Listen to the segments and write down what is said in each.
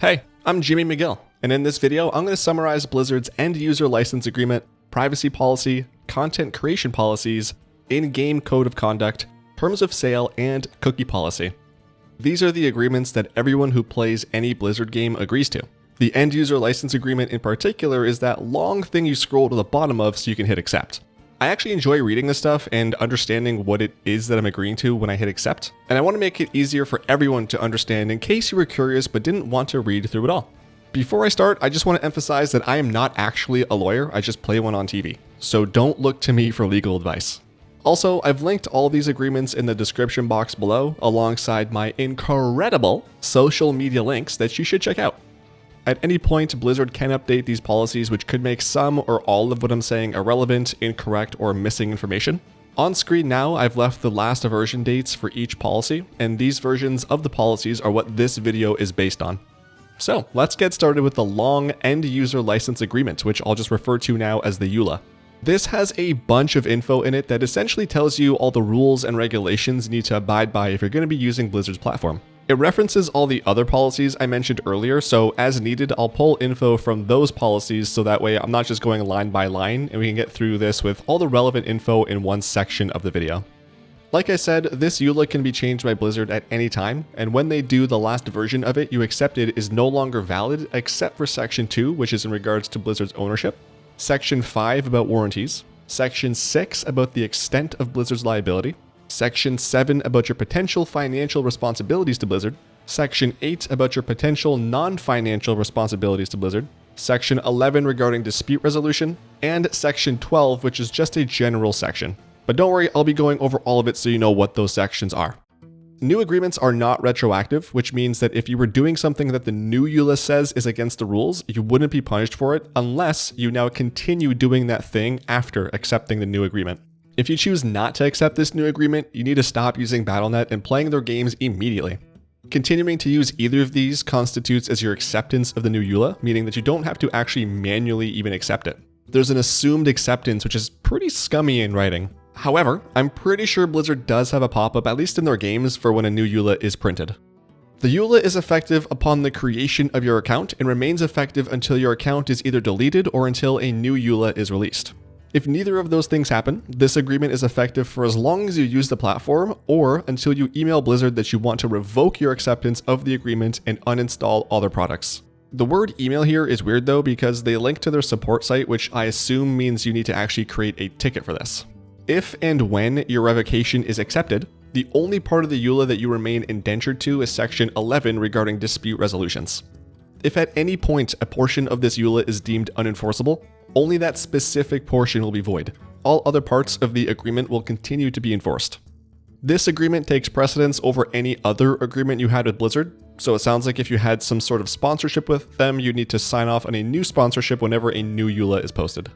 Hey, I'm Jimmy McGill, and in this video, I'm going to summarize Blizzard's end-user license agreement, privacy policy, content creation policies, in-game code of conduct, terms of sale, and cookie policy. These are the agreements that everyone who plays any Blizzard game agrees to. The end-user license agreement in particular is that long thing you scroll to the bottom of so you can hit accept. I actually enjoy reading this stuff and understanding what it is that I'm agreeing to when I hit accept, and I want to make it easier for everyone to understand in case you were curious but didn't want to read through it all. Before I start, I just want to emphasize that I am not actually a lawyer, I just play one on TV, so don't look to me for legal advice. Also, I've linked all these agreements in the description box below, alongside my incredible social media links that you should check out. At any point, Blizzard can update these policies, which could make some or all of what I'm saying irrelevant, incorrect, or missing information. On screen now, I've left the last version dates for each policy, and these versions of the policies are what this video is based on. So let's get started with the long end-user license agreement, which I'll just refer to now as the EULA. This has a bunch of info in it that essentially tells you all the rules and regulations you need to abide by if you're going to be using Blizzard's platform. It references all the other policies I mentioned earlier, so as needed, I'll pull info from those policies so that way I'm not just going line by line, and we can get through this with all the relevant info in one section of the video. Like I said, this EULA can be changed by Blizzard at any time, and when they do, the last version of it you accepted is no longer valid except for Section 2, which is in regards to Blizzard's ownership, Section 5 about warranties, Section 6 about the extent of Blizzard's liability, Section 7 about your potential financial responsibilities to Blizzard, Section 8 about your potential non-financial responsibilities to Blizzard, Section 11 regarding dispute resolution, and Section 12, which is just a general section. But don't worry, I'll be going over all of it so you know what those sections are. New agreements are not retroactive, which means that if you were doing something that the new EULA says is against the rules, you wouldn't be punished for it unless you now continue doing that thing after accepting the new agreement. If you choose not to accept this new agreement, you need to stop using Battle.net and playing their games immediately. Continuing to use either of these constitutes as your acceptance of the new EULA, meaning that you don't have to actually manually even accept it. There's an assumed acceptance, which is pretty scummy in writing. However, I'm pretty sure Blizzard does have a pop-up, at least in their games, for when a new EULA is printed. The EULA is effective upon the creation of your account and remains effective until your account is either deleted or until a new EULA is released. If neither of those things happen, this agreement is effective for as long as you use the platform or until you email Blizzard that you want to revoke your acceptance of the agreement and uninstall other products. The word email here is weird though because they link to their support site, which I assume means you need to actually create a ticket for this. If and when your revocation is accepted, the only part of the EULA that you remain indentured to is Section 11 regarding dispute resolutions. If at any point a portion of this EULA is deemed unenforceable, only that specific portion will be void. All other parts of the agreement will continue to be enforced. This agreement takes precedence over any other agreement you had with Blizzard, so it sounds like if you had some sort of sponsorship with them, you need to sign off on a new sponsorship whenever a new EULA is posted.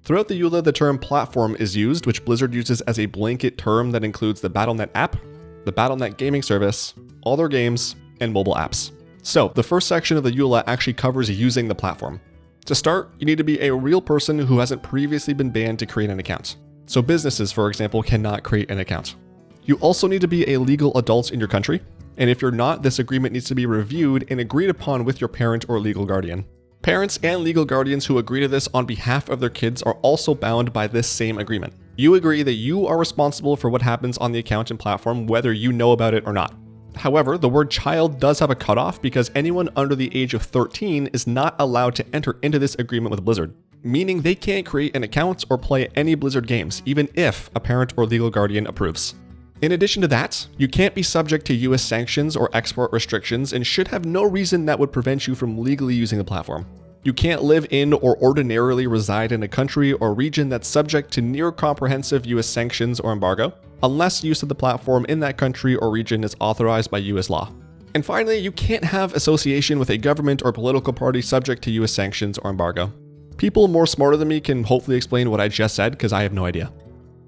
Throughout the EULA, the term platform is used, which Blizzard uses as a blanket term that includes the Battle.net app, the Battle.net gaming service, all their games, and mobile apps. So, the first section of the EULA actually covers using the platform. To start, you need to be a real person who hasn't previously been banned to create an account. So businesses, for example, cannot create an account. You also need to be a legal adult in your country, and if you're not, this agreement needs to be reviewed and agreed upon with your parent or legal guardian. Parents and legal guardians who agree to this on behalf of their kids are also bound by this same agreement. You agree that you are responsible for what happens on the account and platform, whether you know about it or not. However, the word child does have a cutoff because anyone under the age of 13 is not allowed to enter into this agreement with Blizzard, meaning they can't create an account or play any Blizzard games, even if a parent or legal guardian approves. In addition to that, you can't be subject to US sanctions or export restrictions and should have no reason that would prevent you from legally using the platform. You can't live in or ordinarily reside in a country or region that's subject to near comprehensive US sanctions or embargo, unless use of the platform in that country or region is authorized by US law. And finally, you can't have association with a government or political party subject to US sanctions or embargo. People more smarter than me can hopefully explain what I just said because I have no idea.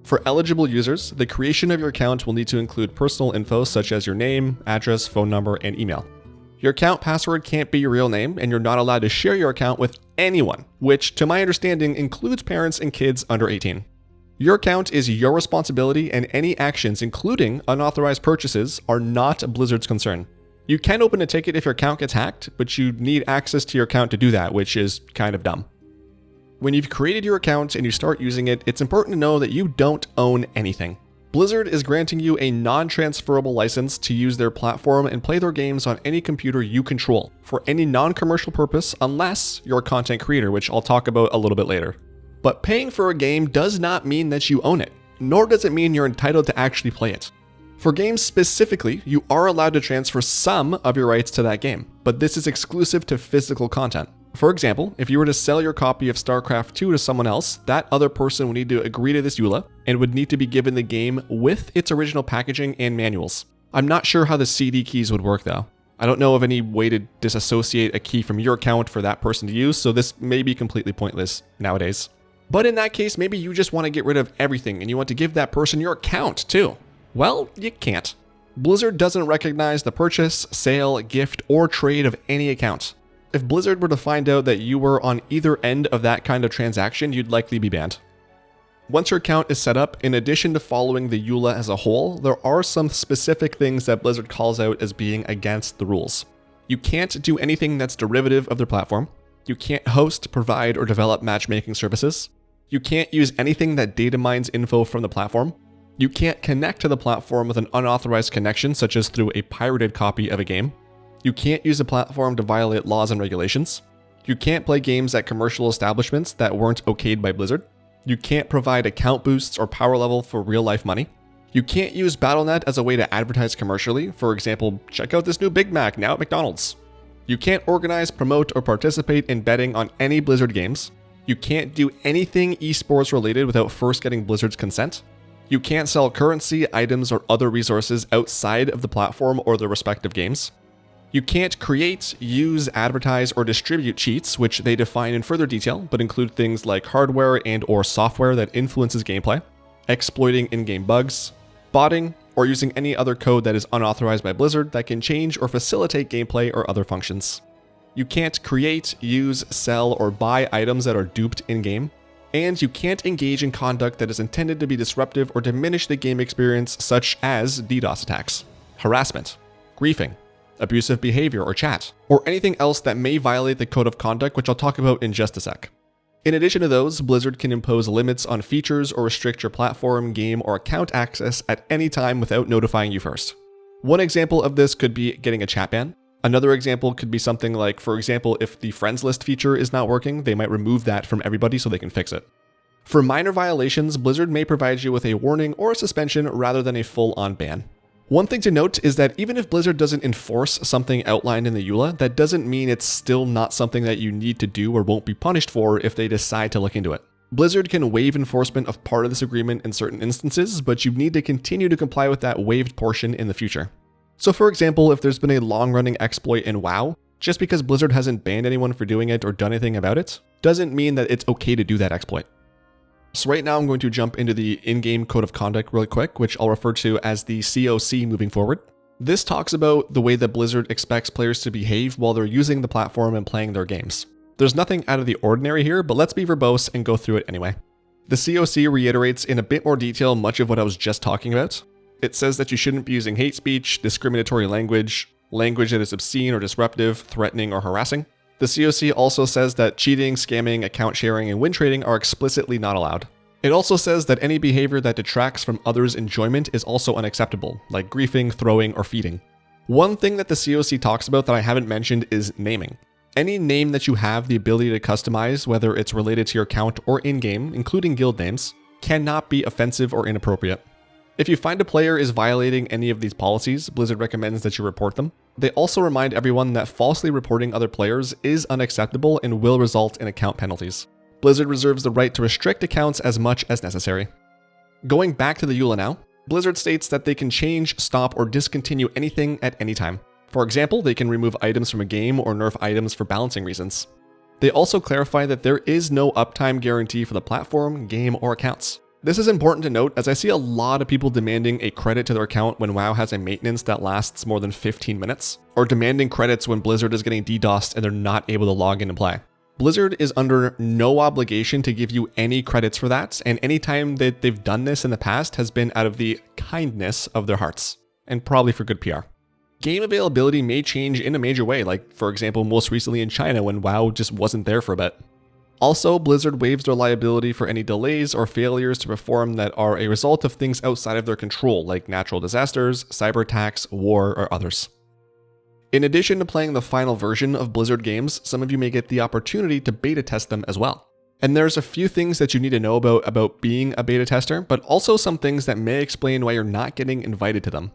For eligible users, the creation of your account will need to include personal info such as your name, address, phone number, and email. Your account password can't be your real name, and you're not allowed to share your account with anyone, which, to my understanding, includes parents and kids under 18. Your account is your responsibility, and any actions, including unauthorized purchases, are not Blizzard's concern. You can open a ticket if your account gets hacked, but you need access to your account to do that, which is kind of dumb. When you've created your account and you start using it, it's important to know that you don't own anything. Blizzard is granting you a non-transferable license to use their platform and play their games on any computer you control for any non-commercial purpose unless you're a content creator, which I'll talk about a little bit later. But paying for a game does not mean that you own it, nor does it mean you're entitled to actually play it. For games specifically, you are allowed to transfer some of your rights to that game, but this is exclusive to physical content. For example, if you were to sell your copy of StarCraft 2 to someone else, that other person would need to agree to this EULA and would need to be given the game with its original packaging and manuals. I'm not sure how the CD keys would work though. I don't know of any way to disassociate a key from your account for that person to use, so this may be completely pointless nowadays. But in that case, maybe you just want to get rid of everything and you want to give that person your account too. Well, you can't. Blizzard doesn't recognize the purchase, sale, gift, or trade of any account. If Blizzard were to find out that you were on either end of that kind of transaction, you'd likely be banned. Once your account is set up, in addition to following the EULA as a whole, there are some specific things that Blizzard calls out as being against the rules. You can't do anything that's derivative of their platform. You can't host, provide, or develop matchmaking services. You can't use anything that data mines info from the platform. You can't connect to the platform with an unauthorized connection, such as through a pirated copy of a game. You can't use the platform to violate laws and regulations. You can't play games at commercial establishments that weren't okayed by Blizzard. You can't provide account boosts or power level for real-life money. You can't use Battle.net as a way to advertise commercially. For example, check out this new Big Mac now at McDonald's. You can't organize, promote, or participate in betting on any Blizzard games. You can't do anything esports related without first getting Blizzard's consent. You can't sell currency, items, or other resources outside of the platform or the respective games. You can't create, use, advertise, or distribute cheats, which they define in further detail, but include things like hardware and/or software that influences gameplay, exploiting in-game bugs, botting, or using any other code that is unauthorized by Blizzard that can change or facilitate gameplay or other functions. You can't create, use, sell, or buy items that are duped in-game, and you can't engage in conduct that is intended to be disruptive or diminish the game experience, such as DDoS attacks, harassment, griefing, abusive behavior or chat, or anything else that may violate the code of conduct, which I'll talk about in just a sec. In addition to those, Blizzard can impose limits on features or restrict your platform, game, or account access at any time without notifying you first. One example of this could be getting a chat ban. Another example could be something like, for example, if the friends list feature is not working, they might remove that from everybody so they can fix it. For minor violations, Blizzard may provide you with a warning or a suspension rather than a full-on ban. One thing to note is that even if Blizzard doesn't enforce something outlined in the EULA, that doesn't mean it's still not something that you need to do or won't be punished for if they decide to look into it. Blizzard can waive enforcement of part of this agreement in certain instances, but you need to continue to comply with that waived portion in the future. So for example, if there's been a long-running exploit in WoW, just because Blizzard hasn't banned anyone for doing it or done anything about it, doesn't mean that it's okay to do that exploit. So right now I'm going to jump into the in-game code of conduct really quick, which I'll refer to as the COC moving forward. This talks about the way that Blizzard expects players to behave while they're using the platform and playing their games. There's nothing out of the ordinary here, but let's be verbose and go through it anyway. The COC reiterates in a bit more detail much of what I was just talking about. It says that you shouldn't be using hate speech, discriminatory language, language that is obscene or disruptive, threatening, or harassing. The COC also says that cheating, scamming, account sharing, and win trading are explicitly not allowed. It also says that any behavior that detracts from others' enjoyment is also unacceptable, like griefing, throwing, or feeding. One thing that the COC talks about that I haven't mentioned is naming. Any name that you have the ability to customize, whether it's related to your account or in-game, including guild names, cannot be offensive or inappropriate. If you find a player is violating any of these policies, Blizzard recommends that you report them. They also remind everyone that falsely reporting other players is unacceptable and will result in account penalties. Blizzard reserves the right to restrict accounts as much as necessary. Going back to the EULA now, Blizzard states that they can change, stop, or discontinue anything at any time. For example, they can remove items from a game or nerf items for balancing reasons. They also clarify that there is no uptime guarantee for the platform, game, or accounts. This is important to note as I see a lot of people demanding a credit to their account when WoW has a maintenance that lasts more than 15 minutes, or demanding credits when Blizzard is getting DDoSed and they're not able to log in and play. Blizzard is under no obligation to give you any credits for that, and any time that they've done this in the past has been out of the kindness of their hearts, and probably for good PR. Game availability may change in a major way, like for example most recently in China when WoW just wasn't there for a bit. Also, Blizzard waives their liability for any delays or failures to perform that are a result of things outside of their control, like natural disasters, cyber attacks, war, or others. In addition to playing the final version of Blizzard games, some of you may get the opportunity to beta test them as well. And there's a few things that you need to know about being a beta tester, but also some things that may explain why you're not getting invited to them.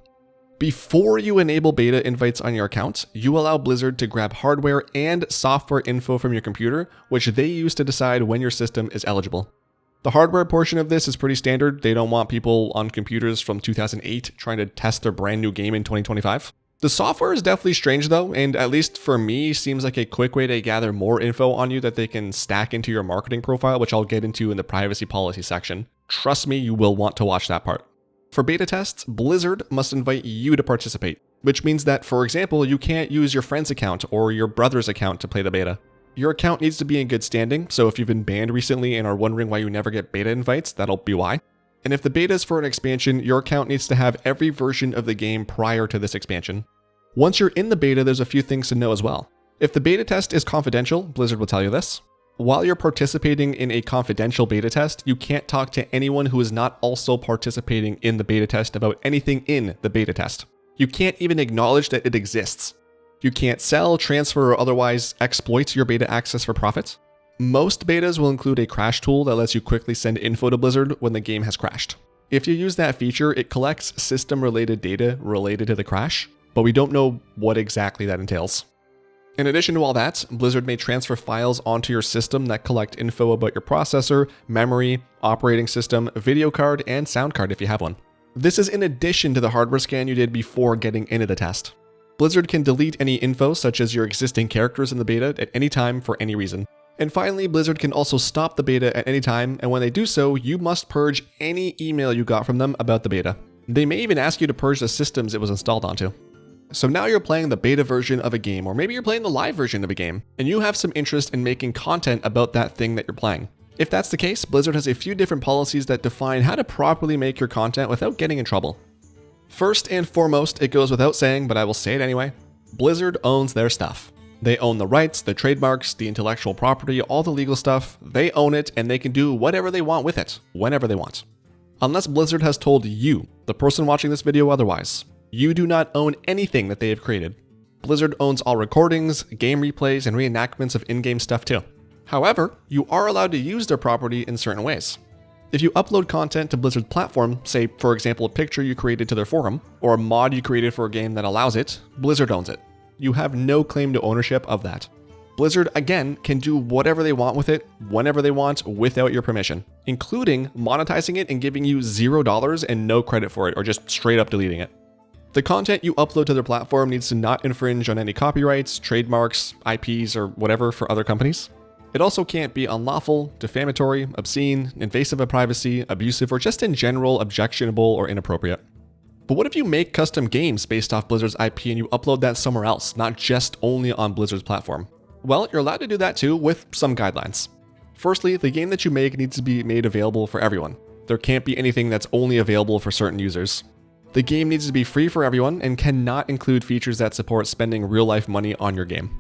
Before you enable beta invites on your account, you allow Blizzard to grab hardware and software info from your computer, which they use to decide when your system is eligible. The hardware portion of this is pretty standard. They don't want people on computers from 2008 trying to test their brand new game in 2025. The software is definitely strange though, and at least for me, seems like a quick way to gather more info on you that they can stack into your marketing profile, which I'll get into in the privacy policy section. Trust me, you will want to watch that part. For beta tests, Blizzard must invite you to participate, which means that, for example, you can't use your friend's account or your brother's account to play the beta. Your account needs to be in good standing, so if you've been banned recently and are wondering why you never get beta invites, that'll be why. And if the beta is for an expansion, your account needs to have every version of the game prior to this expansion. Once you're in the beta, there's a few things to know as well. If the beta test is confidential, Blizzard will tell you this. While you're participating in a confidential beta test, you can't talk to anyone who is not also participating in the beta test about anything in the beta test. You can't even acknowledge that it exists. You can't sell, transfer, or otherwise exploit your beta access for profit. Most betas will include a crash tool that lets you quickly send info to Blizzard when the game has crashed. If you use that feature, it collects system-related data related to the crash, but we don't know what exactly that entails. In addition to all that, Blizzard may transfer files onto your system that collect info about your processor, memory, operating system, video card, and sound card if you have one. This is in addition to the hardware scan you did before getting into the test. Blizzard can delete any info such as your existing characters in the beta at any time for any reason. And finally, Blizzard can also stop the beta at any time, and when they do so, you must purge any email you got from them about the beta. They may even ask you to purge the systems it was installed onto. So now you're playing the beta version of a game, or maybe you're playing the live version of a game, and you have some interest in making content about that thing that you're playing. If that's the case, Blizzard has a few different policies that define how to properly make your content without getting in trouble. First and foremost, it goes without saying, but I will say it anyway, Blizzard owns their stuff. They own the rights, the trademarks, the intellectual property, all the legal stuff. They own it, and they can do whatever they want with it, whenever they want. Unless Blizzard has told you, the person watching this video, otherwise. You do not own anything that they have created. Blizzard owns all recordings, game replays, and reenactments of in-game stuff too. However, you are allowed to use their property in certain ways. If you upload content to Blizzard's platform, say for example a picture you created to their forum, or a mod you created for a game that allows it, Blizzard owns it. You have no claim to ownership of that. Blizzard, again, can do whatever they want with it, whenever they want, without your permission, including monetizing it and giving you $0 and no credit for it, or just straight up deleting it. The content you upload to their platform needs to not infringe on any copyrights, trademarks, IPs, or whatever for other companies. It also can't be unlawful, defamatory, obscene, invasive of privacy, abusive, or just in general objectionable or inappropriate. But what if you make custom games based off Blizzard's IP and you upload that somewhere else, not just only on Blizzard's platform? Well, you're allowed to do that too, with some guidelines. Firstly, the game that you make needs to be made available for everyone. There can't be anything that's only available for certain users. The game needs to be free for everyone and cannot include features that support spending real-life money on your game.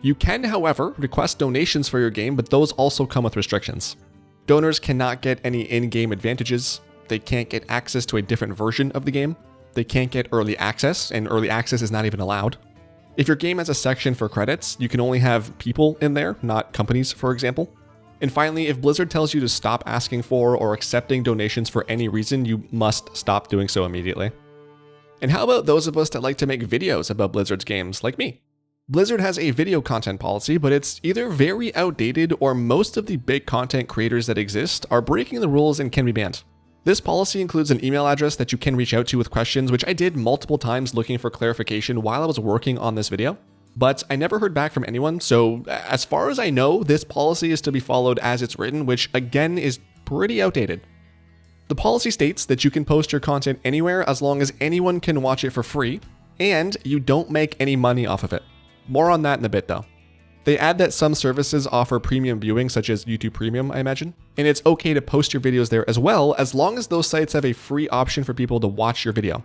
You can, however, request donations for your game, but those also come with restrictions. Donors cannot get any in-game advantages. They can't get access to a different version of the game. They can't get early access, and early access is not even allowed. If your game has a section for credits, you can only have people in there, not companies, for example. And finally, if Blizzard tells you to stop asking for or accepting donations for any reason, you must stop doing so immediately. And how about those of us that like to make videos about Blizzard's games, like me? Blizzard has a video content policy, but it's either very outdated or most of the big content creators that exist are breaking the rules and can be banned. This policy includes an email address that you can reach out to with questions, which I did multiple times looking for clarification while I was working on this video, but I never heard back from anyone, so as far as I know, this policy is to be followed as it's written, which again is pretty outdated. The policy states that you can post your content anywhere as long as anyone can watch it for free, and you don't make any money off of it. More on that in a bit though. They add that some services offer premium viewing, such as YouTube Premium, I imagine, and it's okay to post your videos there as well, as long as those sites have a free option for people to watch your video.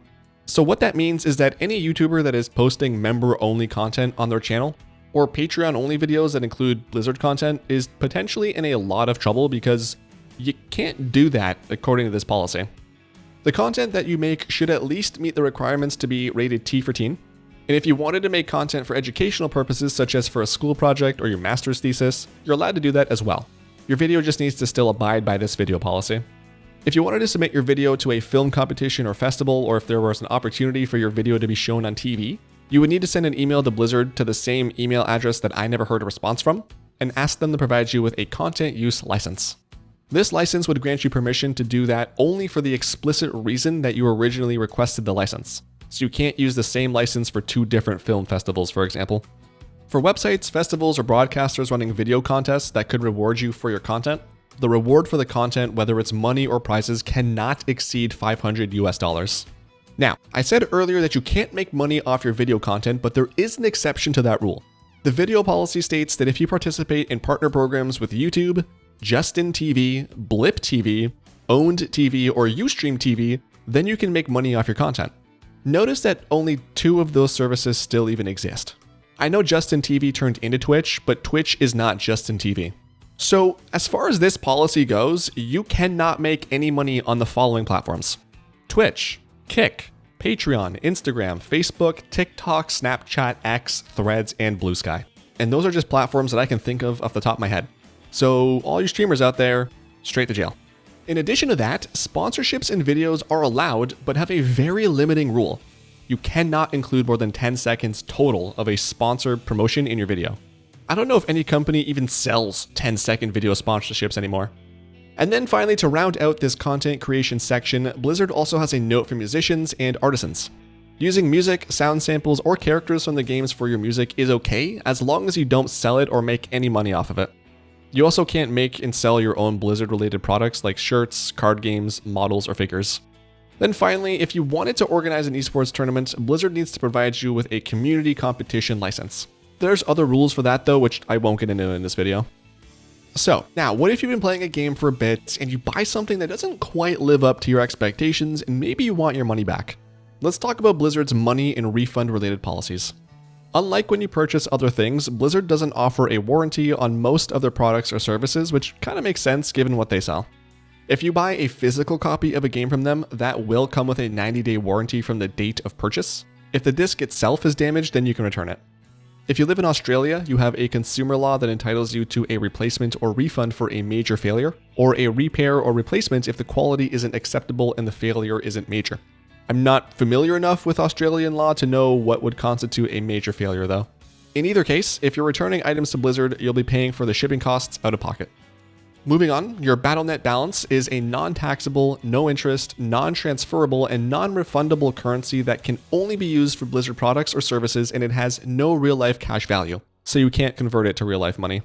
So what that means is that any YouTuber that is posting member-only content on their channel, or Patreon-only videos that include Blizzard content, is potentially in a lot of trouble because you can't do that according to this policy. The content that you make should at least meet the requirements to be rated T for teen. And if you wanted to make content for educational purposes, such as for a school project or your master's thesis, you're allowed to do that as well. Your video just needs to still abide by this video policy. If you wanted to submit your video to a film competition or festival, or if there was an opportunity for your video to be shown on TV, you would need to send an email to Blizzard to the same email address that I never heard a response from, and ask them to provide you with a content use license. This license would grant you permission to do that only for the explicit reason that you originally requested the license. So you can't use the same license for 2 different film festivals, for example. For websites, festivals, or broadcasters running video contests that could reward you for your content, the reward for the content, whether it's money or prizes, cannot exceed $500 US. Now, I said earlier that you can't make money off your video content, but there is an exception to that rule. The video policy states that if you participate in partner programs with YouTube, Justin TV, Blip TV, Owned TV, or Ustream TV, then you can make money off your content. Notice that only 2 of those services still even exist. I know Justin TV turned into Twitch, but Twitch is not Justin TV. So, as far as this policy goes, you cannot make any money on the following platforms: Twitch, Kick, Patreon, Instagram, Facebook, TikTok, Snapchat, X, Threads, and Blue Sky. And those are just platforms that I can think of off the top of my head. So all you streamers out there, straight to jail. In addition to that, sponsorships in videos are allowed, but have a very limiting rule. You cannot include more than 10 seconds total of a sponsored promotion in your video. I don't know if any company even sells 10-second video sponsorships anymore. And then finally, to round out this content creation section, Blizzard also has a note for musicians and artisans. Using music, sound samples, or characters from the games for your music is okay, as long as you don't sell it or make any money off of it. You also can't make and sell your own Blizzard-related products like shirts, card games, models, or figures. Then finally, if you wanted to organize an esports tournament, Blizzard needs to provide you with a community competition license. There's other rules for that though, which I won't get into in this video. So, now what if you've been playing a game for a bit and you buy something that doesn't quite live up to your expectations and maybe you want your money back? Let's talk about Blizzard's money and refund related policies. Unlike when you purchase other things, Blizzard doesn't offer a warranty on most of their products or services, which kind of makes sense given what they sell. If you buy a physical copy of a game from them, that will come with a 90-day warranty from the date of purchase. If the disc itself is damaged, then you can return it. If you live in Australia, you have a consumer law that entitles you to a replacement or refund for a major failure, or a repair or replacement if the quality isn't acceptable and the failure isn't major. I'm not familiar enough with Australian law to know what would constitute a major failure though. In either case, if you're returning items to Blizzard, you'll be paying for the shipping costs out of pocket. Moving on, your Battle.net balance is a non-taxable, no-interest, non-transferable, and non-refundable currency that can only be used for Blizzard products or services, and it has no real-life cash value, so you can't convert it to real-life money.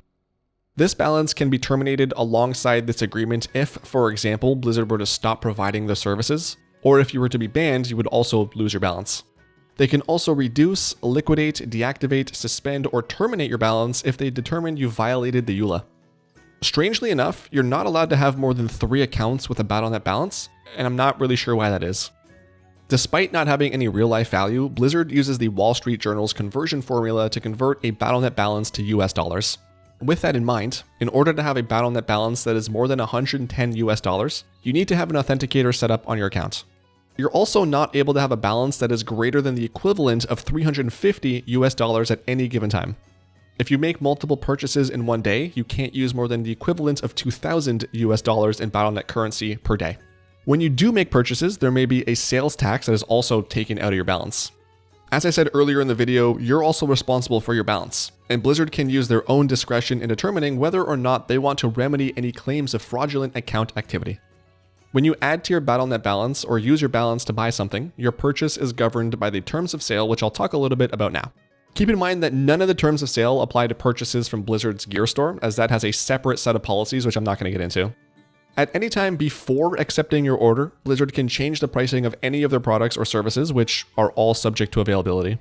This balance can be terminated alongside this agreement if, for example, Blizzard were to stop providing the services, or if you were to be banned, you would also lose your balance. They can also reduce, liquidate, deactivate, suspend, or terminate your balance if they determine you violated the EULA. Strangely enough, you're not allowed to have more than 3 accounts with a Battle.net balance, and I'm not really sure why that is. Despite not having any real-life value, Blizzard uses the Wall Street Journal's conversion formula to convert a Battle.net balance to US dollars. With that in mind, in order to have a Battle.net balance that is more than 110 US dollars, you need to have an authenticator set up on your account. You're also not able to have a balance that is greater than the equivalent of 350 US dollars at any given time. If you make multiple purchases in one day, you can't use more than the equivalent of 2,000 US dollars in Battle.net currency per day. When you do make purchases, there may be a sales tax that is also taken out of your balance. As I said earlier in the video, you're also responsible for your balance, and Blizzard can use their own discretion in determining whether or not they want to remedy any claims of fraudulent account activity. When you add to your Battle.net balance or use your balance to buy something, your purchase is governed by the terms of sale, which I'll talk a little bit about now. Keep in mind that none of the terms of sale apply to purchases from Blizzard's Gear Store, as that has a separate set of policies, which I'm not going to get into. At any time before accepting your order, Blizzard can change the pricing of any of their products or services, which are all subject to availability.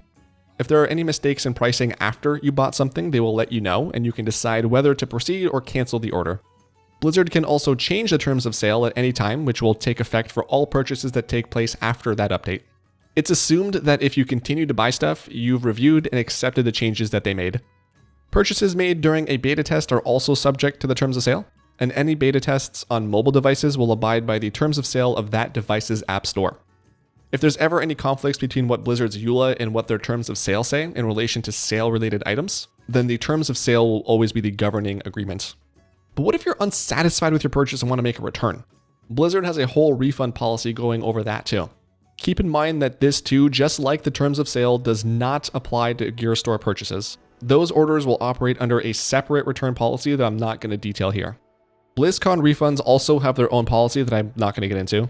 If there are any mistakes in pricing after you bought something, they will let you know, and you can decide whether to proceed or cancel the order. Blizzard can also change the terms of sale at any time, which will take effect for all purchases that take place after that update. It's assumed that if you continue to buy stuff, you've reviewed and accepted the changes that they made. Purchases made during a beta test are also subject to the terms of sale, and any beta tests on mobile devices will abide by the terms of sale of that device's app store. If there's ever any conflicts between what Blizzard's EULA and what their terms of sale say in relation to sale-related items, then the terms of sale will always be the governing agreement. But what if you're unsatisfied with your purchase and want to make a return? Blizzard has a whole refund policy going over that too. Keep in mind that this too, just like the terms of sale, does not apply to Gear Store purchases. Those orders will operate under a separate return policy that I'm not going to detail here. BlizzCon refunds also have their own policy that I'm not going to get into.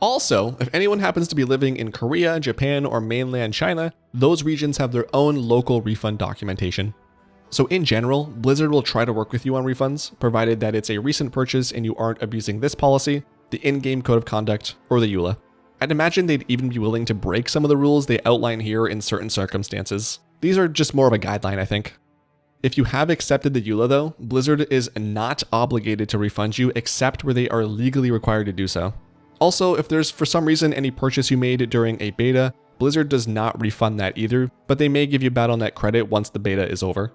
Also, if anyone happens to be living in Korea, Japan, or mainland China, those regions have their own local refund documentation. So in general, Blizzard will try to work with you on refunds, provided that it's a recent purchase and you aren't abusing this policy, the in-game code of conduct, or the EULA. I'd imagine they'd even be willing to break some of the rules they outline here in certain circumstances. These are just more of a guideline, I think. If you have accepted the EULA though, Blizzard is not obligated to refund you except where they are legally required to do so. Also, if there's for some reason any purchase you made during a beta, Blizzard does not refund that either, but they may give you Battle.net credit once the beta is over.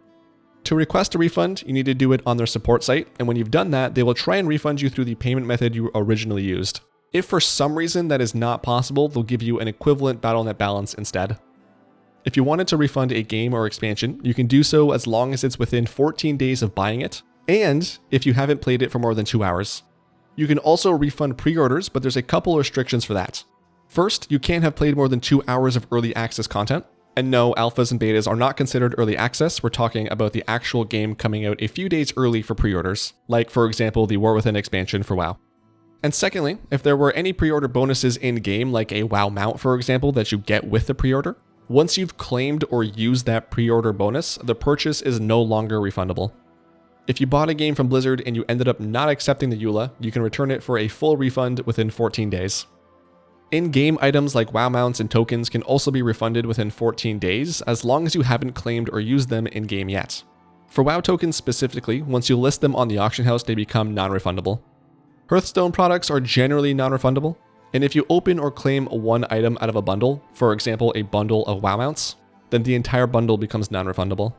To request a refund, you need to do it on their support site, and when you've done that, they will try and refund you through the payment method you originally used. If for some reason that is not possible, they'll give you an equivalent Battle.net balance instead. If you wanted to refund a game or expansion, you can do so as long as it's within 14 days of buying it, and if you haven't played it for more than 2 hours. You can also refund pre-orders, but there's a couple restrictions for that. First, you can't have played more than 2 hours of early access content. And no, alphas and betas are not considered early access. We're talking about the actual game coming out a few days early for pre-orders, like for example the War Within expansion for WoW. And secondly, if there were any pre-order bonuses in-game, like a WoW mount for example, that you get with the pre-order, once you've claimed or used that pre-order bonus, the purchase is no longer refundable. If you bought a game from Blizzard and you ended up not accepting the EULA, you can return it for a full refund within 14 days. In-game items like WoW mounts and tokens can also be refunded within 14 days, as long as you haven't claimed or used them in-game yet. For WoW tokens specifically, once you list them on the auction house, they become non-refundable. Hearthstone products are generally non-refundable, and if you open or claim one item out of a bundle, for example a bundle of WoW mounts, then the entire bundle becomes non-refundable.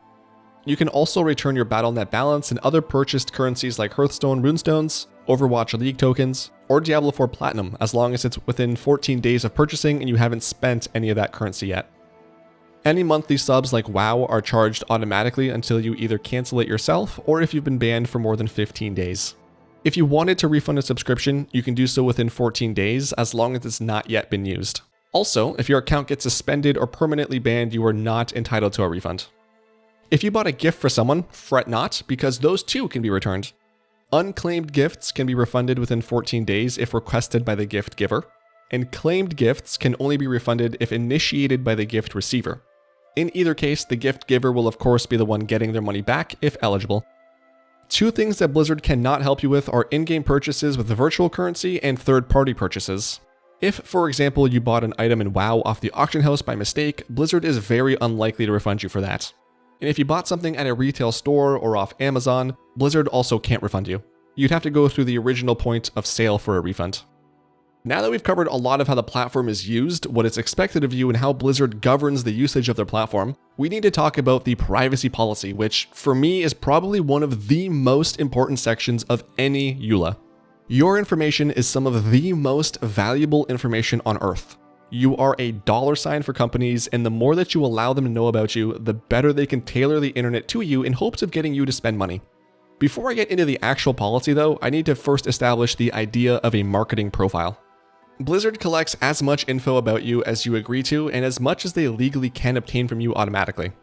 You can also return your Battle.net balance and other purchased currencies like Hearthstone runestones, Overwatch League tokens, or Diablo 4 Platinum, as long as it's within 14 days of purchasing and you haven't spent any of that currency yet. Any monthly subs like WoW are charged automatically until you either cancel it yourself or if you've been banned for more than 15 days. If you wanted to refund a subscription, you can do so within 14 days as long as it's not yet been used. Also, if your account gets suspended or permanently banned, you are not entitled to a refund. If you bought a gift for someone, fret not, because those too can be returned. Unclaimed gifts can be refunded within 14 days if requested by the gift giver, and claimed gifts can only be refunded if initiated by the gift receiver. In either case, the gift giver will of course be the one getting their money back if eligible. Two things that Blizzard cannot help you with are in-game purchases with the virtual currency and third-party purchases. If, for example, you bought an item in WoW off the auction house by mistake, Blizzard is very unlikely to refund you for that. And if you bought something at a retail store or off Amazon, Blizzard also can't refund you. You'd have to go through the original point of sale for a refund. Now that we've covered a lot of how the platform is used, what is expected of you, and how Blizzard governs the usage of their platform, we need to talk about the privacy policy, which for me is probably one of the most important sections of any EULA. Your information is some of the most valuable information on Earth. You are a $sign for companies, and the more that you allow them to know about you, the better they can tailor the internet to you in hopes of getting you to spend money. Before I get into the actual policy though, I need to first establish the idea of a marketing profile. Blizzard collects as much info about you as you agree to and as much as they legally can obtain from you automatically.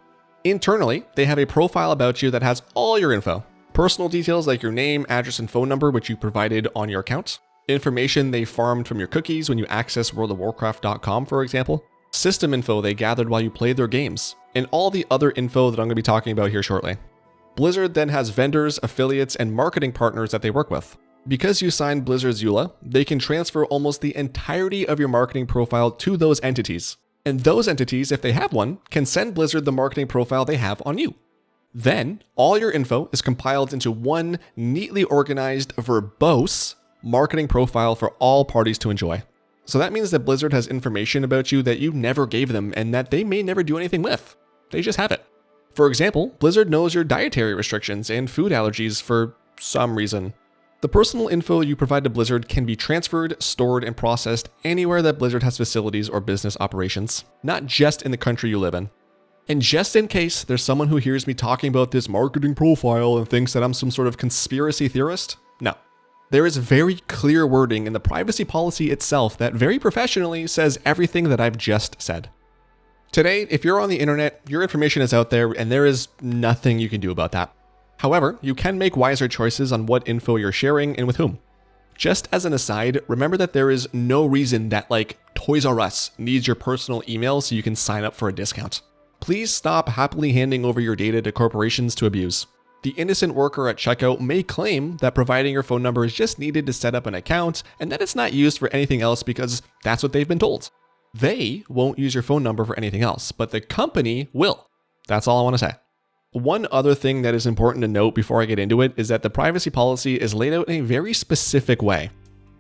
Internally, they have a profile about you that has all your info. Personal details like your name, address, and phone number which you provided on your account. Information they farmed from your cookies when you access worldofwarcraft.com, for example. System info they gathered while you played their games. And all the other info that I'm going to be talking about here shortly. Blizzard then has vendors, affiliates, and marketing partners that they work with. Because you signed Blizzard's EULA, they can transfer almost the entirety of your marketing profile to those entities. And those entities, if they have one, can send Blizzard the marketing profile they have on you. Then, all your info is compiled into one neatly organized, verbose marketing profile for all parties to enjoy. So that means that Blizzard has information about you that you never gave them and that they may never do anything with. They just have it. For example, Blizzard knows your dietary restrictions and food allergies for some reason. The personal info you provide to Blizzard can be transferred, stored, and processed anywhere that Blizzard has facilities or business operations, not just in the country you live in. And just in case there's someone who hears me talking about this marketing profile and thinks that I'm some sort of conspiracy theorist, no. There is very clear wording in the privacy policy itself that very professionally says everything that I've just said. Today, if you're on the internet, your information is out there and there is nothing you can do about that. However, you can make wiser choices on what info you're sharing and with whom. Just as an aside, remember that there is no reason that like Toys R Us needs your personal email so you can sign up for a discount. Please stop happily handing over your data to corporations to abuse. The innocent worker at checkout may claim that providing your phone number is just needed to set up an account and that it's not used for anything else because that's what they've been told. They won't use your phone number for anything else, but the company will. That's all I want to say. One other thing that is important to note before I get into it is that the privacy policy is laid out in a very specific way.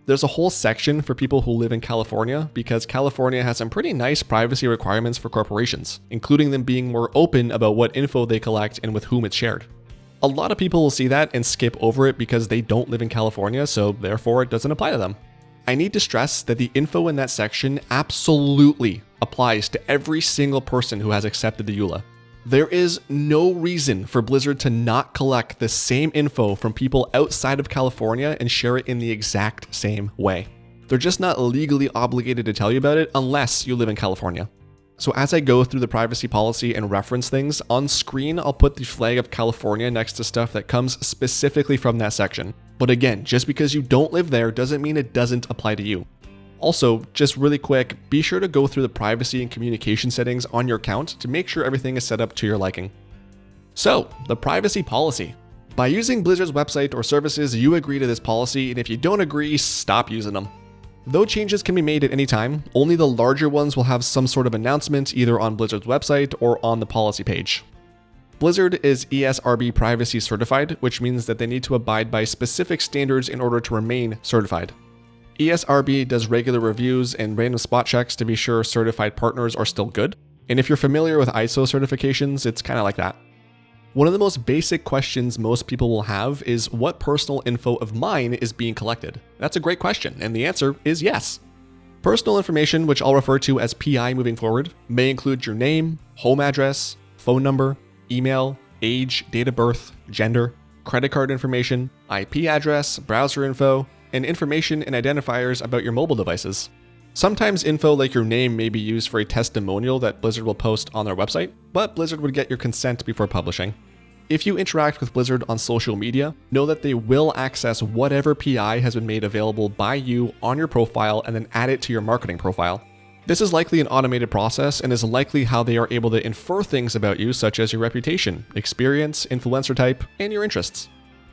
There's a whole section for people who live in California because California has some pretty nice privacy requirements for corporations, including them being more open about what info they collect and with whom it's shared. A lot of people will see that and skip over it because they don't live in California, so therefore it doesn't apply to them. I need to stress that the info in that section absolutely applies to every single person who has accepted the EULA. There is no reason for Blizzard to not collect the same info from people outside of California and share it in the exact same way. They're just not legally obligated to tell you about it unless you live in California. So as I go through the privacy policy and reference things, on screen I'll put the flag of California next to stuff that comes specifically from that section. But again, just because you don't live there doesn't mean it doesn't apply to you. Also, just really quick, be sure to go through the privacy and communication settings on your account to make sure everything is set up to your liking. So, the privacy policy. By using Blizzard's website or services, you agree to this policy, and if you don't agree, stop using them. Though changes can be made at any time, only the larger ones will have some sort of announcement either on Blizzard's website or on the policy page. Blizzard is ESRB privacy certified, which means that they need to abide by specific standards in order to remain certified. ESRB does regular reviews and random spot checks to be sure certified partners are still good, and if you're familiar with ISO certifications, it's kind of like that. One of the most basic questions most people will have is what personal info of mine is being collected? That's a great question, and the answer is yes. Personal information, which I'll refer to as PI moving forward, may include your name, home address, phone number, email, age, date of birth, gender, credit card information, IP address, browser info, and information and identifiers about your mobile devices. Sometimes info like your name may be used for a testimonial that Blizzard will post on their website, but Blizzard would get your consent before publishing. If you interact with Blizzard on social media, know that they will access whatever PI has been made available by you on your profile and then add it to your marketing profile. This is likely an automated process and is likely how they are able to infer things about you such as your reputation, experience, influencer type, and your interests.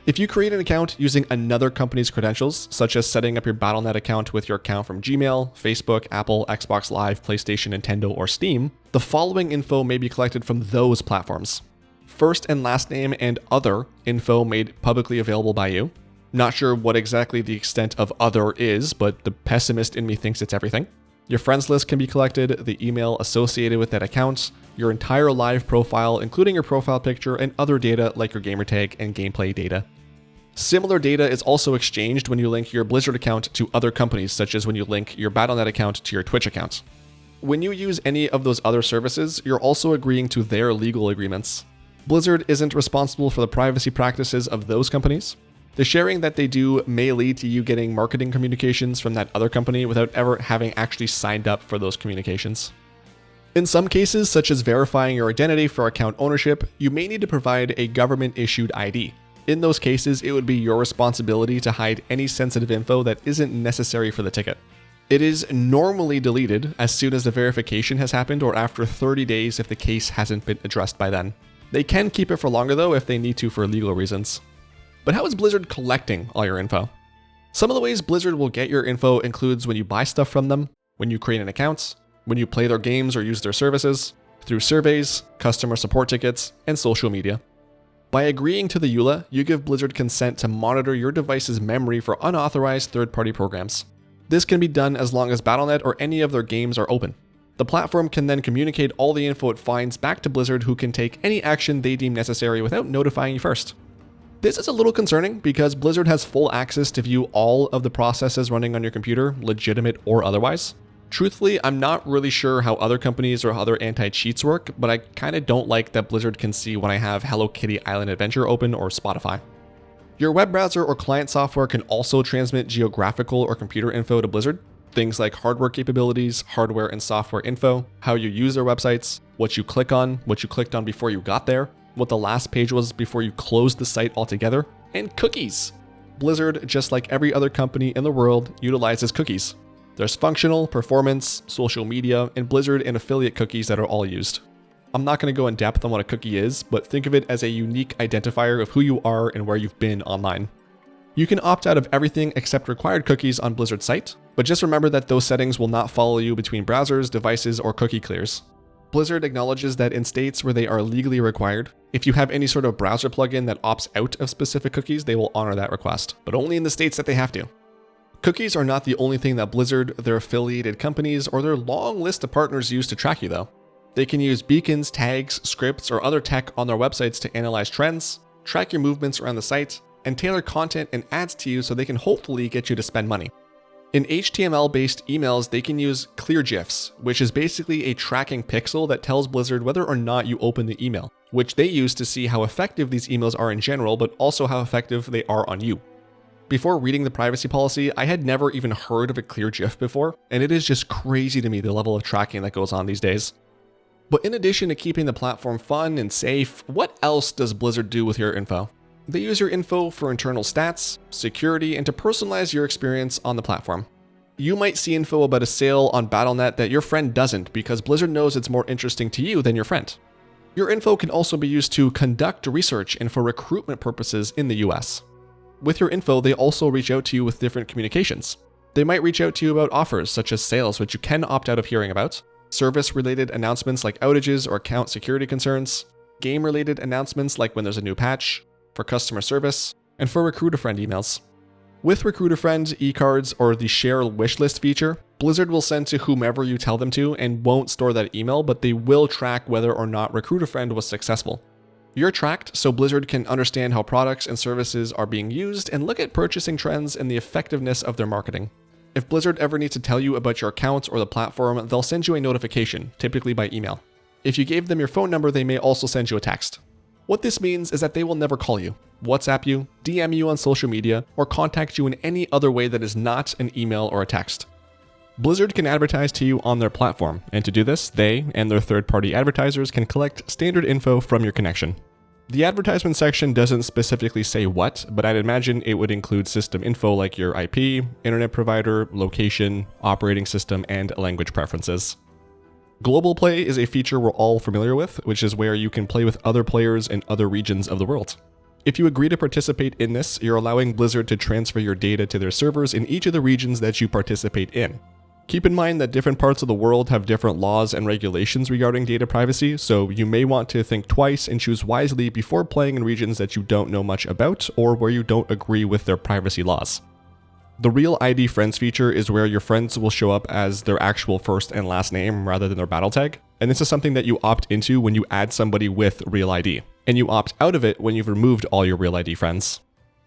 If you create an account using another company's credentials, such as setting up your Battle.net account with your account from Gmail, Facebook, Apple, Xbox Live, PlayStation, Nintendo, or Steam, the following info may be collected from those platforms. First and last name and other info made publicly available by you. Not sure what exactly the extent of other is, but the pessimist in me thinks it's everything. Your friends list can be collected, the email associated with that account, your entire live profile, including your profile picture and other data like your gamertag and gameplay data. Similar data is also exchanged when you link your Blizzard account to other companies, such as when you link your Battle.net account to your Twitch account. When you use any of those other services, you're also agreeing to their legal agreements. Blizzard isn't responsible for the privacy practices of those companies. The sharing that they do may lead to you getting marketing communications from that other company without ever having actually signed up for those communications. In some cases, such as verifying your identity for account ownership, you may need to provide a government-issued ID. In those cases, it would be your responsibility to hide any sensitive info that isn't necessary for the ticket. It is normally deleted as soon as the verification has happened or after 30 days if the case hasn't been addressed by then. They can keep it for longer though if they need to for legal reasons. But how is Blizzard collecting all your info? Some of the ways Blizzard will get your info includes when you buy stuff from them, when you create an account, when you play their games or use their services, through surveys, customer support tickets, and social media. By agreeing to the EULA, you give Blizzard consent to monitor your device's memory for unauthorized third-party programs. This can be done as long as Battle.net or any of their games are open. The platform can then communicate all the info it finds back to Blizzard, who can take any action they deem necessary without notifying you first. This is a little concerning because Blizzard has full access to view all of the processes running on your computer, legitimate or otherwise. Truthfully, I'm not really sure how other companies or other anti-cheats work, but I kinda don't like that Blizzard can see when I have Hello Kitty Island Adventure open or Spotify. Your web browser or client software can also transmit geographical or computer info to Blizzard. Things like hardware capabilities, hardware and software info, how you use their websites, what you click on, what you clicked on before you got there, what the last page was before you closed the site altogether, and cookies. Blizzard, just like every other company in the world, utilizes cookies. There's functional, performance, social media, and Blizzard and affiliate cookies that are all used. I'm not going to go in depth on what a cookie is, but think of it as a unique identifier of who you are and where you've been online. You can opt out of everything except required cookies on Blizzard's site, but just remember that those settings will not follow you between browsers, devices, or cookie clears. Blizzard acknowledges that in states where they are legally required, if you have any sort of browser plugin that opts out of specific cookies, they will honor that request, but only in the states that they have to. Cookies are not the only thing that Blizzard, their affiliated companies, or their long list of partners use to track you though. They can use beacons, tags, scripts, or other tech on their websites to analyze trends, track your movements around the site, and tailor content and ads to you so they can hopefully get you to spend money. In HTML-based emails, they can use ClearGIFs, which is basically a tracking pixel that tells Blizzard whether or not you open the email, which they use to see how effective these emails are in general, but also how effective they are on you. Before reading the privacy policy, I had never even heard of a ClearGIF before, and it is just crazy to me the level of tracking that goes on these days. But in addition to keeping the platform fun and safe, what else does Blizzard do with your info? They use your info for internal stats, security, and to personalize your experience on the platform. You might see info about a sale on Battle.net that your friend doesn't because Blizzard knows it's more interesting to you than your friend. Your info can also be used to conduct research and for recruitment purposes in the US. With your info, they also reach out to you with different communications. They might reach out to you about offers such as sales, which you can opt out of hearing about, service-related announcements like outages or account security concerns, game-related announcements like when there's a new patch, for customer service, and for Recruit a Friend emails. With Recruit a Friend, e-cards, or the share wishlist feature, Blizzard will send to whomever you tell them to and won't store that email, but they will track whether or not Recruit a Friend was successful. You're tracked so Blizzard can understand how products and services are being used and look at purchasing trends and the effectiveness of their marketing. If Blizzard ever needs to tell you about your account or the platform, they'll send you a notification, typically by email. If you gave them your phone number, they may also send you a text. What this means is that they will never call you, WhatsApp you, DM you on social media, or contact you in any other way that is not an email or a text. Blizzard can advertise to you on their platform, and to do this, they and their third-party advertisers can collect standard info from your connection. The advertisement section doesn't specifically say what, but I'd imagine it would include system info like your IP, internet provider, location, operating system, and language preferences. Global Play is a feature we're all familiar with, which is where you can play with other players in other regions of the world. If you agree to participate in this, you're allowing Blizzard to transfer your data to their servers in each of the regions that you participate in. Keep in mind that different parts of the world have different laws and regulations regarding data privacy, so you may want to think twice and choose wisely before playing in regions that you don't know much about or where you don't agree with their privacy laws. The Real ID Friends feature is where your friends will show up as their actual first and last name rather than their battle tag, and this is something that you opt into when you add somebody with Real ID, and you opt out of it when you've removed all your Real ID friends.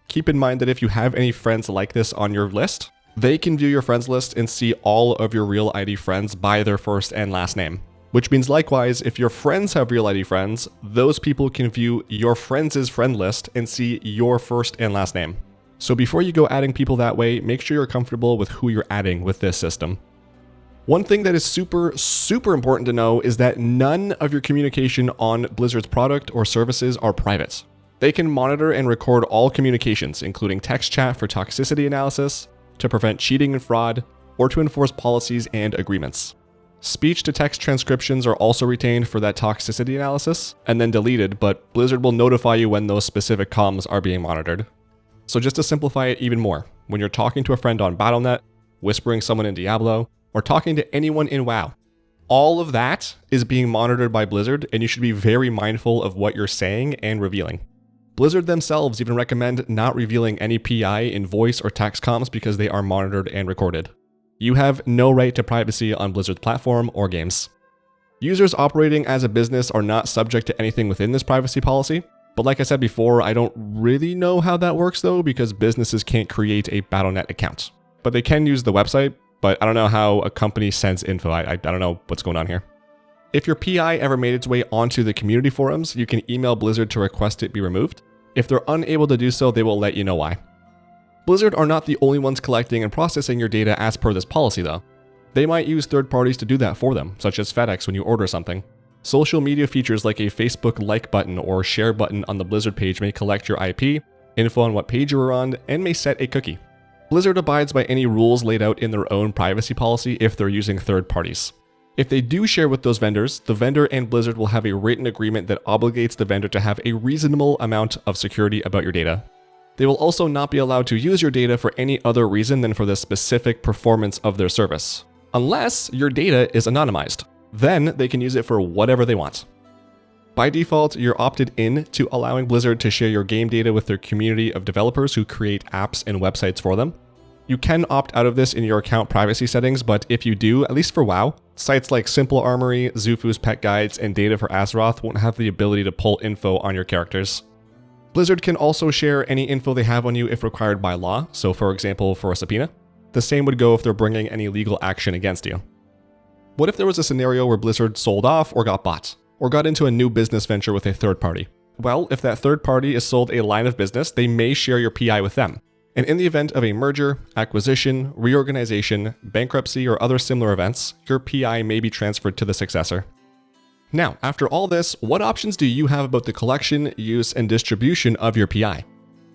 Keep in mind that if you have any friends like this on your list, they can view your friends list and see all of your Real ID friends by their first and last name. Which means likewise, if your friends have Real ID friends, those people can view your friends' friend list and see your first and last name. So before you go adding people that way, make sure you're comfortable with who you're adding with this system. One thing that is super important to know is that none of your communication on Blizzard's product or services are private. They can monitor and record all communications, including text chat for toxicity analysis, to prevent cheating and fraud, or to enforce policies and agreements. Speech-to-text transcriptions are also retained for that toxicity analysis, and then deleted, but Blizzard will notify you when those specific comms are being monitored. So just to simplify it even more, when you're talking to a friend on Battle.net, whispering someone in Diablo, or talking to anyone in WoW, all of that is being monitored by Blizzard, and you should be very mindful of what you're saying and revealing. Blizzard themselves even recommend not revealing any PI in voice or text comms because they are monitored and recorded. You have no right to privacy on Blizzard's platform or games. Users operating as a business are not subject to anything within this privacy policy, but like I said before, I don't really know how that works though, because businesses can't create a Battle.net account. But they can use the website, but I don't know how a company sends info. I don't know what's going on here. If your PI ever made its way onto the community forums, you can email Blizzard to request it be removed. If they're unable to do so, they will let you know why. Blizzard are not the only ones collecting and processing your data as per this policy though. They might use third parties to do that for them, such as FedEx when you order something. Social media features like a Facebook like button or share button on the Blizzard page may collect your IP, info on what page you were on, and may set a cookie. Blizzard abides by any rules laid out in their own privacy policy if they're using third parties. If they do share with those vendors, the vendor and Blizzard will have a written agreement that obligates the vendor to have a reasonable amount of security about your data. They will also not be allowed to use your data for any other reason than for the specific performance of their service, unless your data is anonymized. Then they can use it for whatever they want. By default, you're opted in to allowing Blizzard to share your game data with their community of developers who create apps and websites for them. You can opt out of this in your account privacy settings, but if you do, at least for WoW, sites like Simple Armory, Xufu's Pet Guides, and Data for Azeroth won't have the ability to pull info on your characters. Blizzard can also share any info they have on you if required by law, so for example for a subpoena. The same would go if they're bringing any legal action against you. What if there was a scenario where Blizzard sold off or got bought, or got into a new business venture with a third party? Well, if that third party is sold a line of business, they may share your PI with them. And in the event of a merger, acquisition, reorganization, bankruptcy, or other similar events, your PI may be transferred to the successor. Now, after all this, what options do you have about the collection, use, and distribution of your PI?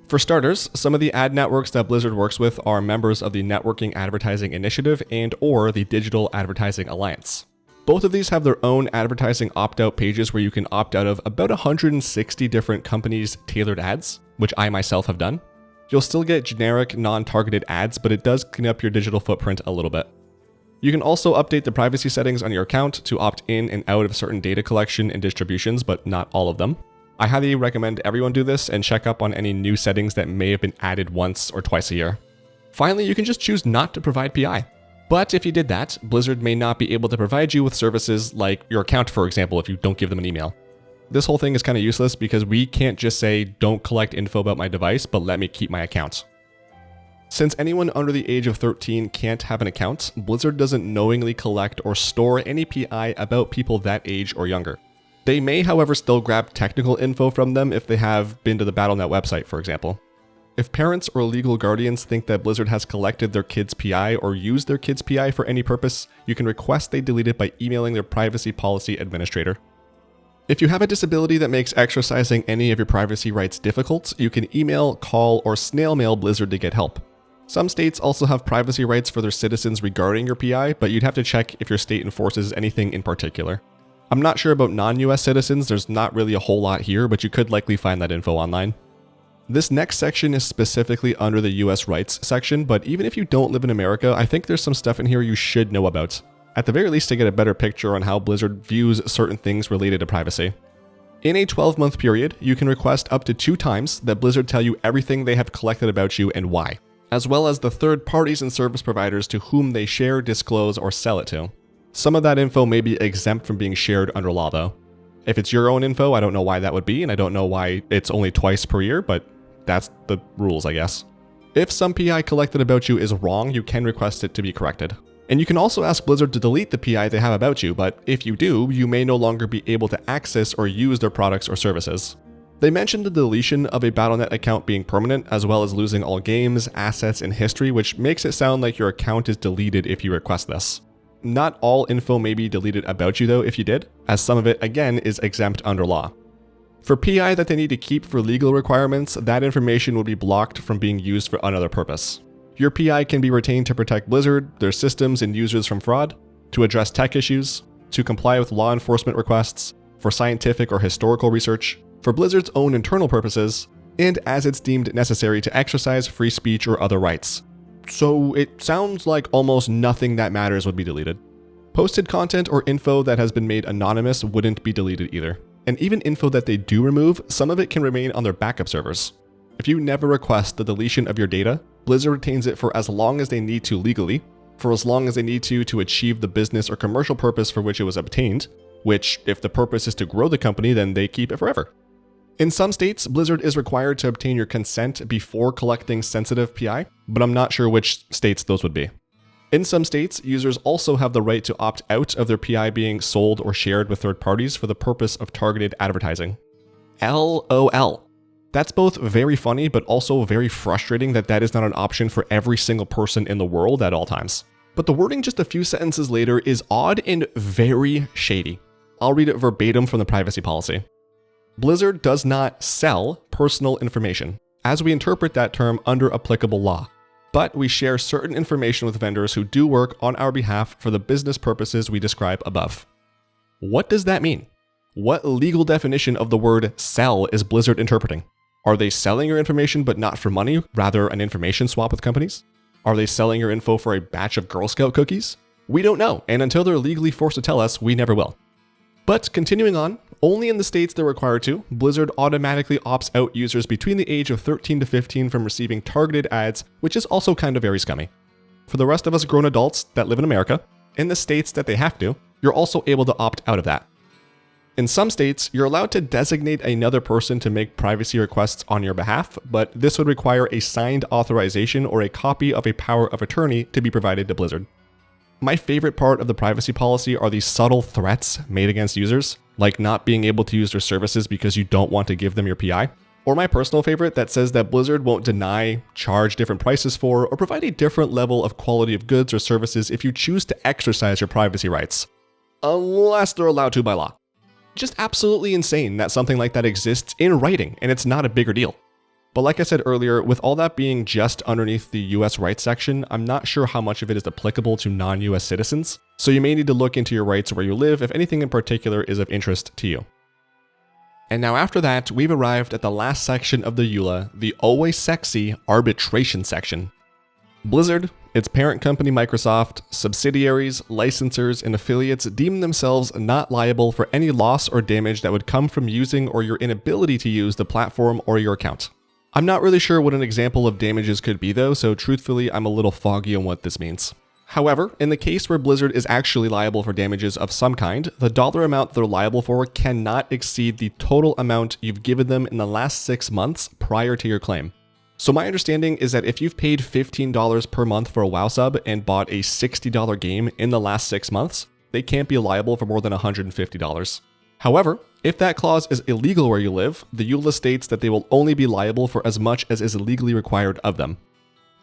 For starters, some of the ad networks that Blizzard works with are members of the Networking Advertising Initiative and/or the Digital Advertising Alliance. Both of these have their own advertising opt-out pages where you can opt out of about 160 different companies' tailored ads, which I myself have done. You'll still get generic, non-targeted ads, but it does clean up your digital footprint a little bit. You can also update the privacy settings on your account to opt in and out of certain data collection and distributions, but not all of them. I highly recommend everyone do this and check up on any new settings that may have been added once or twice a year. Finally, you can just choose not to provide PI. But if you did that, Blizzard may not be able to provide you with services like your account, for example, if you don't give them an email. This whole thing is kind of useless because we can't just say, don't collect info about my device, but let me keep my account. Since anyone under the age of 13 can't have an account, Blizzard doesn't knowingly collect or store any PI about people that age or younger. They may, however, still grab technical info from them if they have been to the Battle.net website, for example. If parents or legal guardians think that Blizzard has collected their kid's PI or used their kid's PI for any purpose, you can request they delete it by emailing their privacy policy administrator. If you have a disability that makes exercising any of your privacy rights difficult, you can email, call, or snail mail Blizzard to get help. Some states also have privacy rights for their citizens regarding your PI, but you'd have to check if your state enforces anything in particular. I'm not sure about non-US citizens, there's not really a whole lot here, but you could likely find that info online. This next section is specifically under the US rights section, but even if you don't live in America, I think there's some stuff in here you should know about. At the very least to get a better picture on how Blizzard views certain things related to privacy. In a 12-month period, you can request up to 2 times that Blizzard tell you everything they have collected about you and why, as well as the third parties and service providers to whom they share, disclose, or sell it to. Some of that info may be exempt from being shared under law though. If it's your own info, I don't know why that would be, and I don't know why it's only twice per year, but that's the rules, I guess. If some PI collected about you is wrong, you can request it to be corrected. And you can also ask Blizzard to delete the PI they have about you, but if you do, you may no longer be able to access or use their products or services. They mentioned the deletion of a Battle.net account being permanent, as well as losing all games, assets, and history, which makes it sound like your account is deleted if you request this. Not all info may be deleted about you though if you did, as some of it again is exempt under law. For PI that they need to keep for legal requirements, that information will be blocked from being used for another purpose. Your PI can be retained to protect Blizzard, their systems, and users from fraud, to address tech issues, to comply with law enforcement requests, for scientific or historical research, for Blizzard's own internal purposes, and as it's deemed necessary to exercise free speech or other rights. So it sounds like almost nothing that matters would be deleted. Posted content or info that has been made anonymous wouldn't be deleted either. And even info that they do remove, some of it can remain on their backup servers. If you never request the deletion of your data, Blizzard retains it for as long as they need to legally, for as long as they need to achieve the business or commercial purpose for which it was obtained, which, if the purpose is to grow the company, then they keep it forever. In some states, Blizzard is required to obtain your consent before collecting sensitive PI, but I'm not sure which states those would be. In some states, users also have the right to opt out of their PI being sold or shared with third parties for the purpose of targeted advertising. LOL. That's both very funny, but also very frustrating that is not an option for every single person in the world at all times. But the wording just a few sentences later is odd and very shady. I'll read it verbatim from the privacy policy. Blizzard does not sell personal information, as we interpret that term under applicable law. But we share certain information with vendors who do work on our behalf for the business purposes we describe above. What does that mean? What legal definition of the word sell is Blizzard interpreting? Are they selling your information but not for money, rather an information swap with companies? Are they selling your info for a batch of Girl Scout cookies? We don't know, and until they're legally forced to tell us, we never will. But continuing on, only in the states they're required to, Blizzard automatically opts out users between the age of 13 to 15 from receiving targeted ads, which is also kind of very scummy. For the rest of us grown adults that live in America, in the states that they have to, you're also able to opt out of that. In some states, you're allowed to designate another person to make privacy requests on your behalf, but this would require a signed authorization or a copy of a power of attorney to be provided to Blizzard. My favorite part of the privacy policy are these subtle threats made against users, like not being able to use their services because you don't want to give them your PI. Or my personal favorite that says that Blizzard won't deny, charge different prices for, or provide a different level of quality of goods or services if you choose to exercise your privacy rights. Unless they're allowed to by law. Just absolutely insane that something like that exists in writing and it's not a bigger deal. But like I said earlier, with all that being just underneath the US rights section, I'm not sure how much of it is applicable to non-US citizens, so you may need to look into your rights where you live if anything in particular is of interest to you. And now after that, we've arrived at the last section of the EULA, the always sexy arbitration section. Blizzard, its parent company Microsoft, subsidiaries, licensors, and affiliates deem themselves not liable for any loss or damage that would come from using or your inability to use the platform or your account. I'm not really sure what an example of damages could be though, so truthfully I'm a little foggy on what this means. However, in the case where Blizzard is actually liable for damages of some kind, the dollar amount they're liable for cannot exceed the total amount you've given them in the last 6 months prior to your claim. So my understanding is that if you've paid $15 per month for a WoW sub and bought a $60 game in the last 6 months, they can't be liable for more than $150. However, if that clause is illegal where you live, the EULA states that they will only be liable for as much as is legally required of them.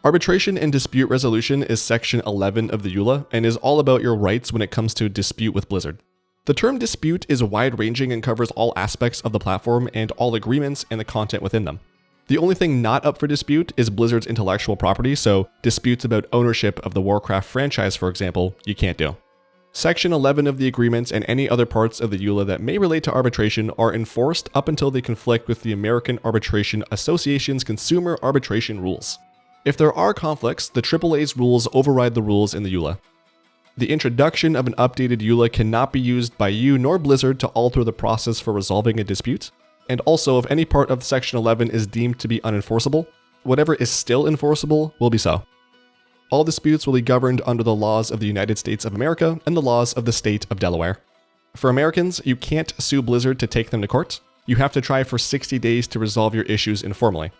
Arbitration and dispute resolution is section 11 of the EULA and is all about your rights when it comes to dispute with Blizzard. The term dispute is wide-ranging and covers all aspects of the platform and all agreements and the content within them. The only thing not up for dispute is Blizzard's intellectual property, so disputes about ownership of the Warcraft franchise, for example, you can't do. Section 11 of the agreement and any other parts of the EULA that may relate to arbitration are enforced up until they conflict with the American Arbitration Association's consumer arbitration rules. If there are conflicts, the AAA's rules override the rules in the EULA. The introduction of an updated EULA cannot be used by you nor Blizzard to alter the process for resolving a dispute. And also, if any part of Section 11 is deemed to be unenforceable, whatever is still enforceable will be so. All disputes will be governed under the laws of the United States of America and the laws of the state of Delaware. For Americans, you can't sue Blizzard to take them to court. You have to try for 60 days to resolve your issues informally.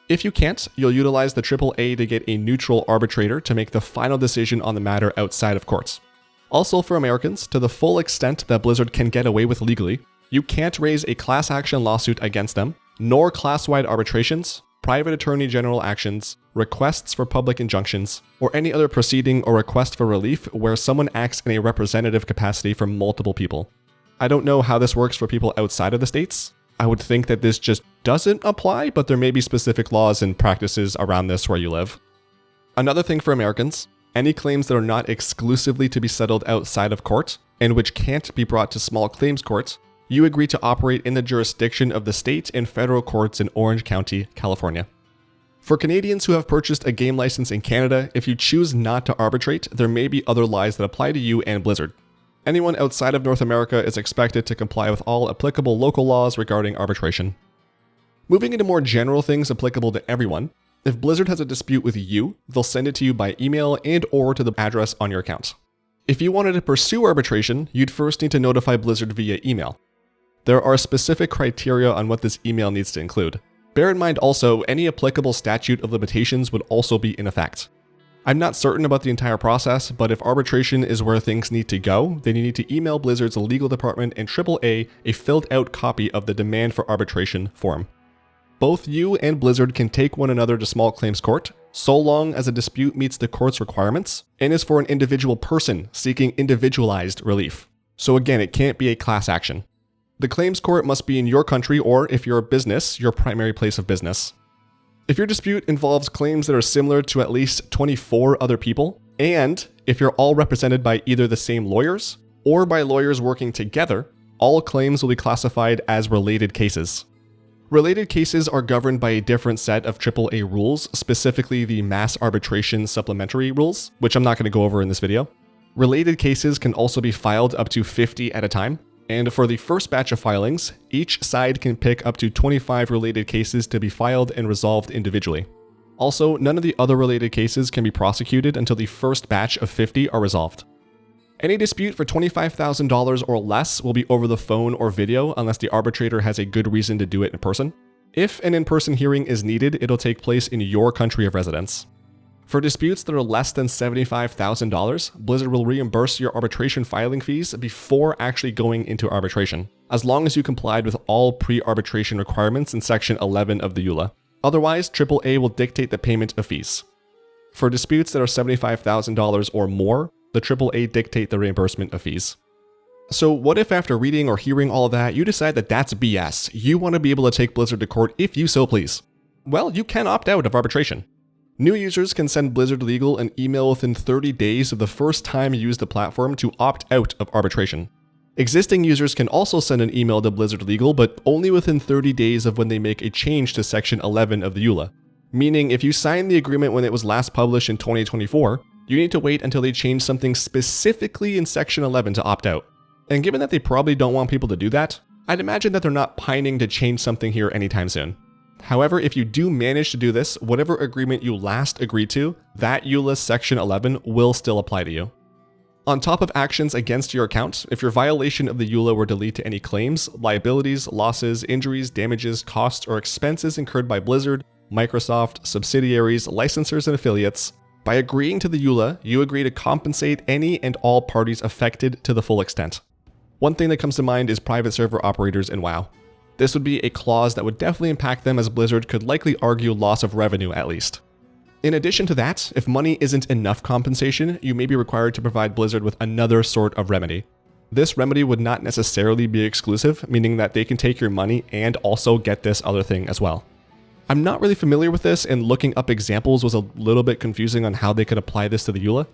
If you can't, you'll utilize the AAA to get a neutral arbitrator to make the final decision on the matter outside of courts. Also for Americans, to the full extent that Blizzard can get away with legally, you can't raise a class action lawsuit against them, nor class-wide arbitrations, private attorney general actions, requests for public injunctions, or any other proceeding or request for relief where someone acts in a representative capacity for multiple people. I don't know how this works for people outside of the states. I would think that this just doesn't apply, but there may be specific laws and practices around this where you live. Another thing for Americans, any claims that are not exclusively to be settled outside of court, and which can't be brought to small claims courts, you agree to operate in the jurisdiction of the state and federal courts in Orange County, California. For Canadians who have purchased a game license in Canada, if you choose not to arbitrate, there may be other laws that apply to you and Blizzard. Anyone outside of North America is expected to comply with all applicable local laws regarding arbitration. Moving into more general things applicable to everyone, If Blizzard has a dispute with you, they'll send it to you by email and or to the address on your account. If you wanted to pursue arbitration, you'd first need to notify Blizzard via email. There are specific criteria on what this email needs to include. Bear in mind also, any applicable statute of limitations would also be in effect. I'm not certain about the entire process, but if arbitration is where things need to go, then you need to email Blizzard's legal department and AAA a filled out copy of the demand for arbitration form. Both you and Blizzard can take one another to small claims court, so long as a dispute meets the court's requirements and is for an individual person seeking individualized relief. So again, it can't be a class action. The claims court must be in your country or, if you're a business, your primary place of business. If your dispute involves claims that are similar to at least 24 other people, and if you're all represented by either the same lawyers or by lawyers working together, all claims will be classified as related cases. Related cases are governed by a different set of AAA rules, specifically the Mass Arbitration Supplementary Rules, which I'm not going to go over in this video. Related cases can also be filed up to 50 at a time. And for the first batch of filings, each side can pick up to 25 related cases to be filed and resolved individually. Also, none of the other related cases can be prosecuted until the first batch of 50 are resolved. Any dispute for $25,000 or less will be over the phone or video unless the arbitrator has a good reason to do it in person. If an in-person hearing is needed, it'll take place in your country of residence. For disputes that are less than $75,000, Blizzard will reimburse your arbitration filing fees before actually going into arbitration, as long as you complied with all pre-arbitration requirements in Section 11 of the EULA. Otherwise, AAA will dictate the payment of fees. For disputes that are $75,000 or more, the AAA dictate the reimbursement of fees. So what if after reading or hearing all of that, you decide that that's BS? You want to be able to take Blizzard to court if you so please. Well, you can opt out of arbitration. New users can send Blizzard Legal an email within 30 days of the first time you use the platform to opt out of arbitration. Existing users can also send an email to Blizzard Legal, but only within 30 days of when they make a change to Section 11 of the EULA. Meaning, if you signed the agreement when it was last published in 2024, you need to wait until they change something specifically in Section 11 to opt out. And given that they probably don't want people to do that, I'd imagine that they're not pining to change something here anytime soon. However, if you do manage to do this, whatever agreement you last agreed to, that EULA's Section 11 will still apply to you. On top of actions against your account, if your violation of the EULA were to lead to any claims, liabilities, losses, injuries, damages, costs, or expenses incurred by Blizzard, Microsoft, subsidiaries, licensors, and affiliates, by agreeing to the EULA, you agree to compensate any and all parties affected to the full extent. One thing that comes to mind is private server operators in WoW. This would be a clause that would definitely impact them, as Blizzard could likely argue loss of revenue at least. In addition to that, if money isn't enough compensation, you may be required to provide Blizzard with another sort of remedy. This remedy would not necessarily be exclusive, meaning that they can take your money and also get this other thing as well. I'm not really familiar with this, and looking up examples was a little bit confusing on how they could apply this to the EULA.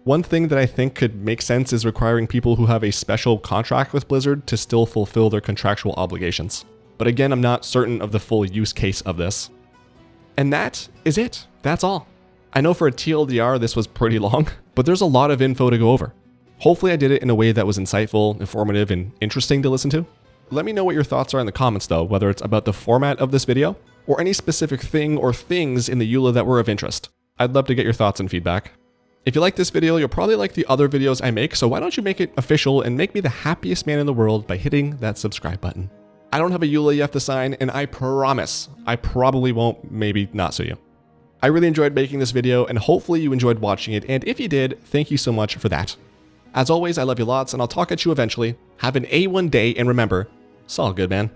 One thing that I think could make sense is requiring people who have a special contract with Blizzard to still fulfill their contractual obligations. But again, I'm not certain of the full use case of this. And that is it. That's all. I know for a TLDR this was pretty long, but there's a lot of info to go over. Hopefully I did it in a way that was insightful, informative, and interesting to listen to. Let me know what your thoughts are in the comments though, whether it's about the format of this video, or any specific thing or things in the EULA that were of interest. I'd love to get your thoughts and feedback. If you like this video, you'll probably like the other videos I make, so why don't you make it official and make me the happiest man in the world by hitting that subscribe button. I don't have a EULA you have to sign, and I promise I probably won't maybe not sue you. I really enjoyed making this video, and hopefully you enjoyed watching it, and if you did, thank you so much for that. As always, I love you lots, and I'll talk at you eventually. Have an A1 day, and remember, it's all good, man.